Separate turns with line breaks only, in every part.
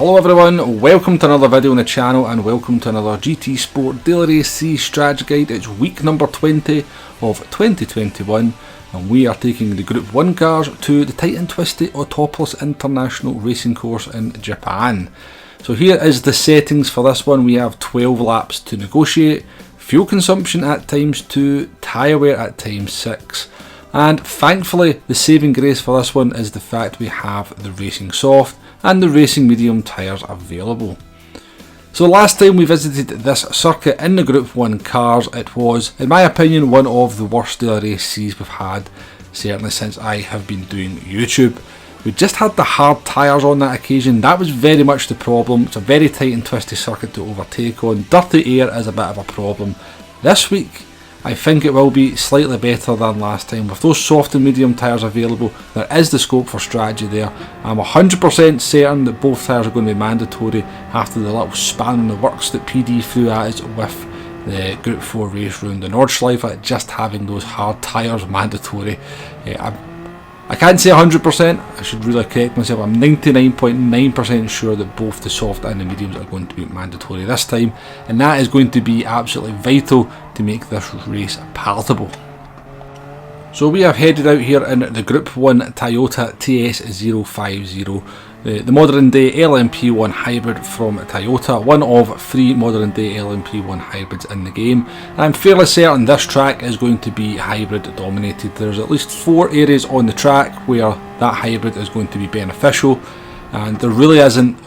Hello everyone, welcome to another video on the channel and welcome to another GT Sport Daily Race C Strategy Guide. It's week number 20 of 2021 and we are taking the Group 1 cars to the tight and twisty Autopolis International Racing Course in Japan. So here is the settings for this one. We have 12 laps to negotiate, fuel consumption at times 2, tyre wear at times 6. And thankfully the saving grace for this one is the fact we have the racing soft and the racing medium tyres available. So last time we visited this circuit in the Group 1 cars, it was, in my opinion, one of the worst daily race Cs we've had, certainly since I have been doing YouTube. We just had the hard tyres on that occasion. That was very much the problem. It's a very tight and twisty circuit to overtake on. Dirty air is a bit of a problem. This week I think it will be slightly better than last time. With those soft and medium tyres available, there is the scope for strategy there. I'm 100% certain that both tyres are going to be mandatory after the little span in the works that PD threw at us with the Group 4 race round the Nordschleife, just having those hard tyres mandatory. I can't say 100%, I should really correct myself. I'm 99.9% sure that both the soft and the mediums are going to be mandatory this time, and that is going to be absolutely vital to make this race palatable. So we have headed out here in the Group 1 Toyota TS050, the modern day LMP1 hybrid from Toyota, one of 3 modern day LMP1 hybrids in the game. And I'm fairly certain this track is going to be hybrid dominated. There's at least 4 areas on the track where that hybrid is going to be beneficial, and there really isn't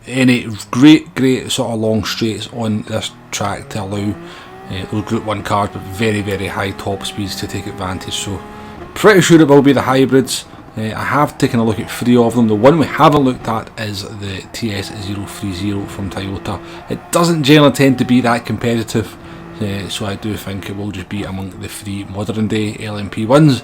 any great sort of long straights on this track to allow those Group 1 cars with very high top speeds to take advantage. So pretty sure it will be the hybrids. I have taken a look at 3 of them. The one we haven't looked at is the TS050 from Toyota. It doesn't generally tend to be that competitive, so I do think it will just be among the 3 modern day LMP1s.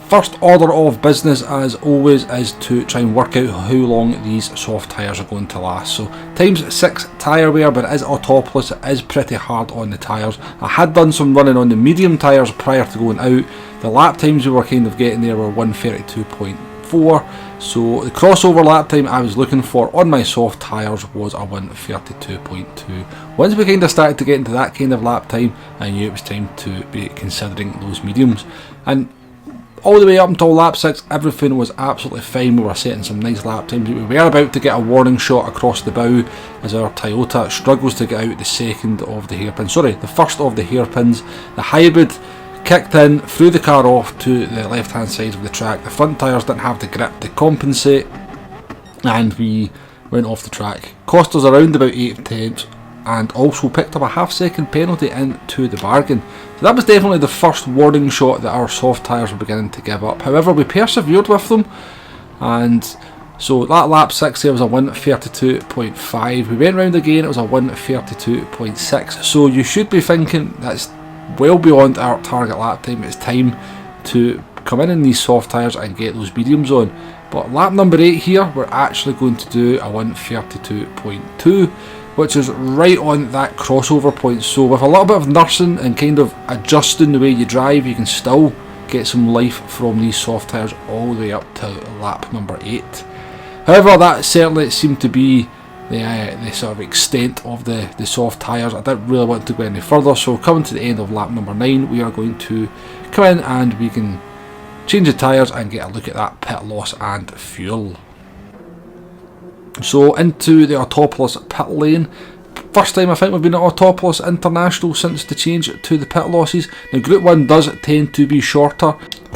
First order of business, as always, is to try and work out how long these soft tyres are going to last. So times 6 tyre wear, but it is Autopolis, it is pretty hard on the tyres. I had done some running on the medium tyres prior to going out. The lap times we were kind of getting there were 1:32.4, so the crossover lap time I was looking for on my soft tyres was a 1:32.2. Once we kind of started to get into that kind of lap time, I knew it was time to be considering those mediums. And all the way up until lap 6, everything was absolutely fine. We were setting some nice lap times. We were about to get a warning shot across the bow as our Toyota struggles to get out the first of the hairpins. The hybrid kicked in, threw the car off to the left hand side of the track. The front tyres didn't have the grip to compensate, and we went off the track. Cost us around about 8 tenths, and also picked up a half-second penalty into the bargain. So that was definitely the first warning shot that our soft tyres were beginning to give up. However, we persevered with them, and so that lap 6 there was a 1:32.5. We went round again, it was a 1:32.6. So you should be thinking that's well beyond our target lap time. It's time to come in these soft tyres and get those mediums on. But lap number 8 here, we're actually going to do a 1:32.2, which is right on that crossover point. So with a little bit of nursing and kind of adjusting the way you drive, you can still get some life from these soft tyres all the way up to lap number 8. However, that certainly seemed to be the sort of extent of the soft tyres. I didn't really want to go any further, so coming to the end of lap number 9, we are going to come in and we can change the tyres and get a look at that pit loss and fuel. So into the Autopolis pit lane. First time I think we've been at Autopolis International since the change to the pit losses. Now Group 1 does tend to be shorter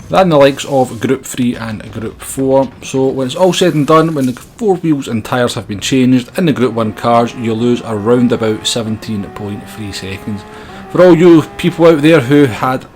than the likes of Group 3 and Group 4. So when it's all said and done, when the 4 wheels and tyres have been changed in the Group 1 cars, you lose around about 17.3 seconds. For all you people out there who had a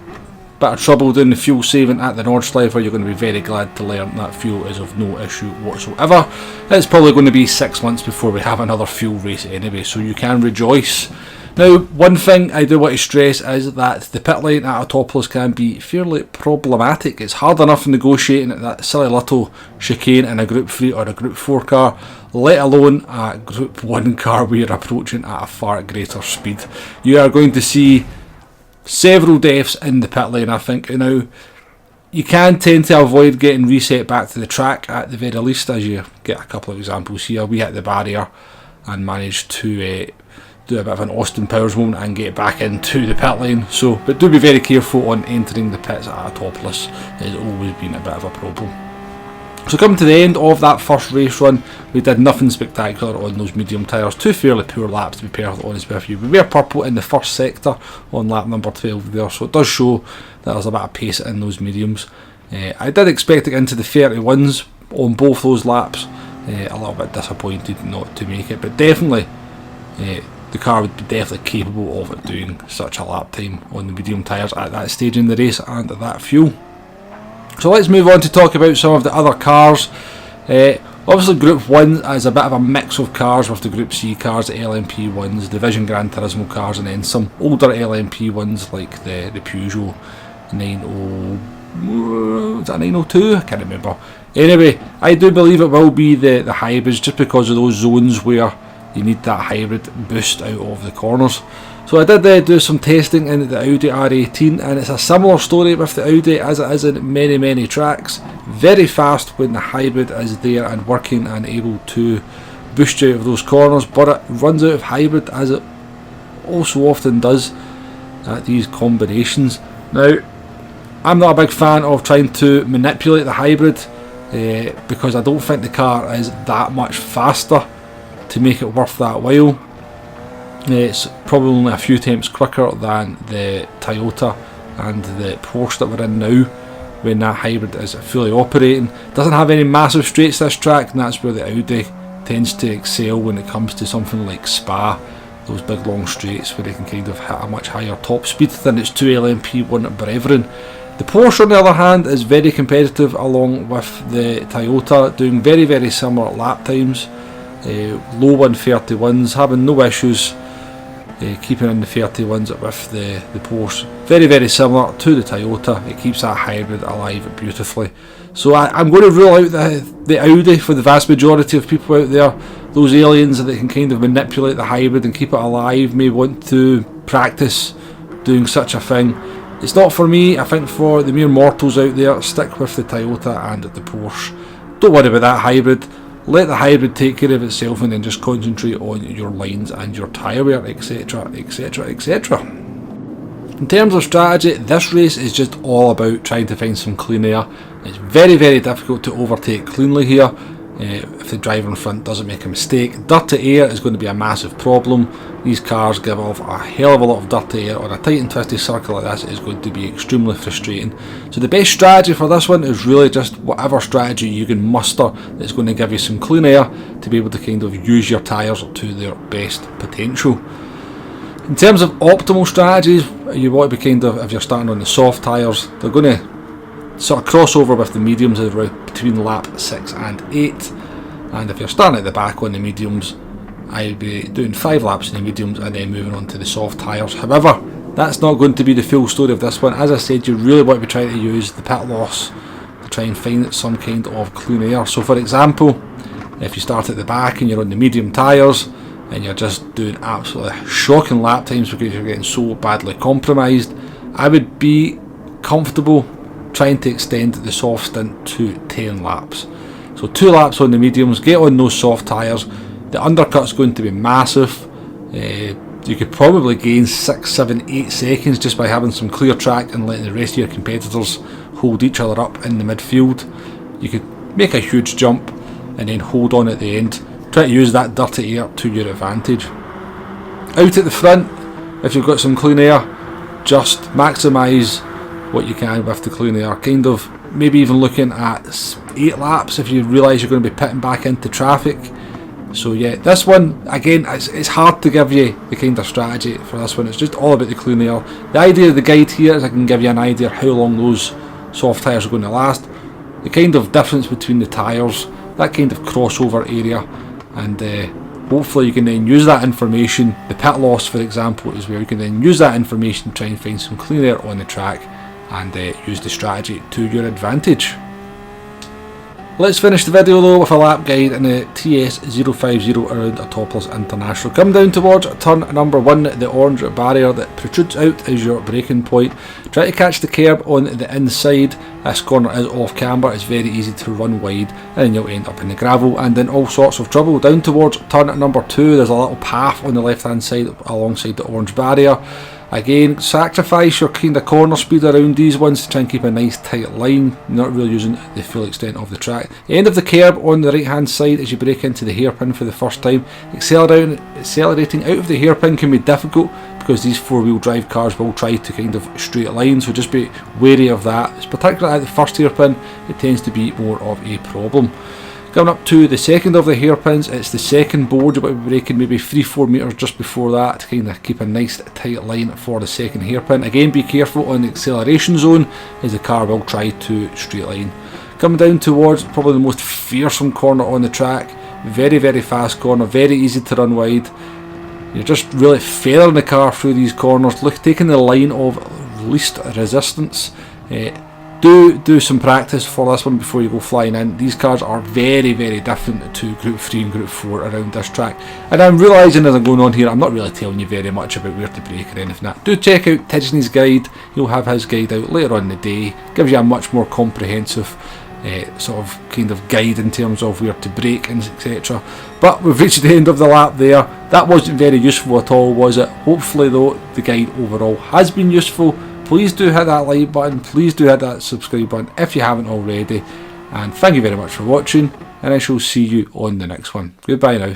bit of trouble doing the fuel saving at the Nordschleife, you're going to be very glad to learn that fuel is of no issue whatsoever. It's probably going to be 6 months before we have another fuel race anyway, so you can rejoice. Now, one thing I do want to stress is that the pit lane at Autopolis can be fairly problematic. It's hard enough negotiating at that silly little chicane in a Group 3 or a Group 4 car, let alone a Group 1 car where you're approaching at a far greater speed. You are going to see several deaths in the pit lane, I think. Now, You can tend to avoid getting reset back to the track at the very least, as you get a couple of examples here. We hit the barrier and managed to do a bit of an Austin Powers moment and get back into the pit lane. So, but do be very careful on entering the pits at Autopolis. It has always been a bit of a problem. So coming to the end of that first race run, we did nothing spectacular on those medium tyres. Two fairly poor laps, to be perfectly honest with you. We were purple in the first sector on lap number 12 there, so it does show that there's a bit of pace in those mediums. I did expect to get into the 31s on both those laps. A little bit disappointed not to make it, but definitely the car would be definitely capable of doing such a lap time on the medium tyres at that stage in the race and at that fuel. So let's move on to talk about some of the other cars. Obviously Group 1 is a bit of a mix of cars with the Group C cars, the LMP1s, the Vision Gran Turismo cars, and then some older LMP1s like the Peugeot 902? I can't remember. Anyway, I do believe it will be the hybrids, just because of those zones where you need that hybrid boost out of the corners. So I did do some testing in the Audi R18, and it's a similar story with the Audi as it is in many tracks. Very fast when the hybrid is there and working and able to boost you out of those corners, but it runs out of hybrid, as it also often does at these combinations. Now, I'm not a big fan of trying to manipulate the hybrid because I don't think the car is that much faster to make it worth that while. It's probably only a few times quicker than the Toyota and the Porsche that we're in now when that hybrid is fully operating. Doesn't have any massive straights this track, and that's where the Audi tends to excel when it comes to something like Spa, those big long straights where they can kind of hit a much higher top speed than its two LMP1 brethren. The Porsche on the other hand is very competitive along with the Toyota, doing very similar lap times, low 131s, having no issues keeping in the 31s with the Porsche. Very similar to the Toyota. It keeps that hybrid alive beautifully. So I'm going to rule out the Audi for the vast majority of people out there. Those aliens that can kind of manipulate the hybrid and keep it alive may want to practice doing such a thing. It's not for me. I think for the mere mortals out there, stick with the Toyota and the Porsche. Don't worry about that hybrid. Let the hybrid take care of itself, and then just concentrate on your lines and your tyre wear, etc. In terms of strategy, this race is just all about trying to find some clean air. It's very difficult to overtake cleanly here if the driver in front doesn't make a mistake. Dirty air is going to be a massive problem. These cars give off a hell of a lot of dirty air. On a tight and twisty circle like this is going to be extremely frustrating. So the best strategy for this one is really just whatever strategy you can muster that's going to give you some clean air to be able to kind of use your tyres to their best potential. In terms of optimal strategies, you want to be kind of, if you're starting on the soft tyres, they're going to sort of cross over with the mediums between lap 6 and 8. And if you're starting at the back on the mediums, I'd be doing 5 laps in the mediums and then moving on to the soft tyres. However, that's not going to be the full story of this one. As I said, you really want to be trying to use the pit loss to try and find some kind of clean air. So for example, if you start at the back and you're on the medium tyres and you're just doing absolutely shocking lap times because you're getting so badly compromised, I would be comfortable trying to extend the soft stint to 10 laps. So 2 laps on the mediums, get on those soft tyres. The undercut's going to be massive. You could probably gain 6, 7, 8 seconds just by having some clear track and letting the rest of your competitors hold each other up in the midfield. You could make a huge jump and then hold on at the end. Try to use that dirty air to your advantage. Out at the front, if you've got some clean air, just maximise what you can with the clean air. Kind of maybe even looking at 8 laps if you realise you're going to be pitting back into traffic. So yeah, this one, again, it's hard to give you the kind of strategy for this one. It's just all about the clean air. The idea of the guide here is I can give you an idea how long those soft tyres are going to last, the kind of difference between the tyres, that kind of crossover area, and hopefully you can then use that information. The pit loss, for example, is where you can then use that information to try and find some clean air on the track and use the strategy to your advantage. Let's finish the video though with a lap guide in the TS050 around Autopolis International. Come down towards turn number 1, the orange barrier that protrudes out is your braking point. Try to catch the curb on the inside. This corner is off camber, it's very easy to run wide, and then you'll end up in the gravel and in all sorts of trouble. Down towards turn number 2, there's a little path on the left hand side alongside the orange barrier. Again, sacrifice your kind of corner speed around these ones to try and keep a nice tight line, not really using the full extent of the track. The end of the curb on the right hand side as you brake into the hairpin for the first time. Accelerating out of the hairpin can be difficult because these 4-wheel drive cars will try to kind of straight line, so just be wary of that. It's particularly at the first hairpin, it tends to be more of a problem. Coming up to the second of the hairpins, it's the second board. You'll be braking maybe 3-4 metres just before that to kind of keep a nice tight line for the second hairpin. Again, be careful on the acceleration zone as the car will try to straight line. Coming down towards probably the most fearsome corner on the track, very fast corner, very easy to run wide. You're just really feathering the car through these corners, taking the line of least resistance. Do some practice for this one before you go flying in. These cars are very different to Group 3 and Group 4 around this track. And I'm realising as I'm going on here, I'm not really telling you very much about where to brake or anything like that. Do check out Tidgeney's guide. He'll have his guide out later on in the day. Gives you a much more comprehensive sort of kind of guide in terms of where to brake and etc. But we've reached the end of the lap there. That wasn't very useful at all, was it? Hopefully though, the guide overall has been useful. Please do hit that like button, please do hit that subscribe button if you haven't already, and thank you very much for watching, and I shall see you on the next one. Goodbye now.